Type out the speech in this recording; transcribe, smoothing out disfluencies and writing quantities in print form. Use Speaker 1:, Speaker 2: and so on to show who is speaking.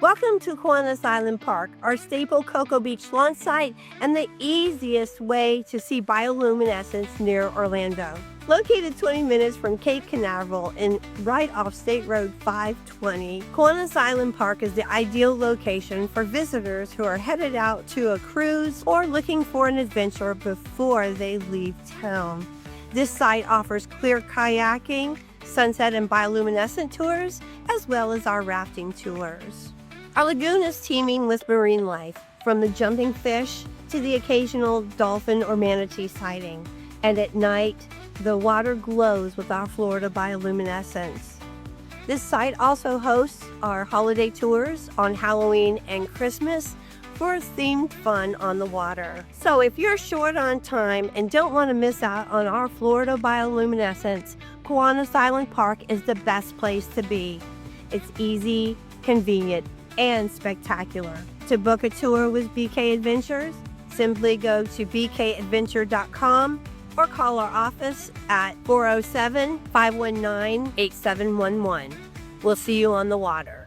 Speaker 1: Welcome to Kiwanis Island Park, our staple Cocoa Beach launch site and the easiest way to see bioluminescence near Orlando. Located 20 minutes from Cape Canaveral and right off State Road 520, Kiwanis Island Park is the ideal location for visitors who are headed out to a cruise or looking for an adventure before they leave town. This site offers clear kayaking, sunset and bioluminescent tours, as well as our rafting tours. Our lagoon is teeming with marine life, from the jumping fish to the occasional dolphin or manatee sighting. And at night, the water glows with our Florida bioluminescence. This site also hosts our holiday tours on Halloween and Christmas for themed fun on the water. So if you're short on time and don't want to miss out on our Florida bioluminescence, Kiwanis Island Park is the best place to be. It's easy, convenient, and spectacular. To book a tour with BK Adventures, simply go to bkadventure.com or call our office at 407-519-8711. We'll see you on the water.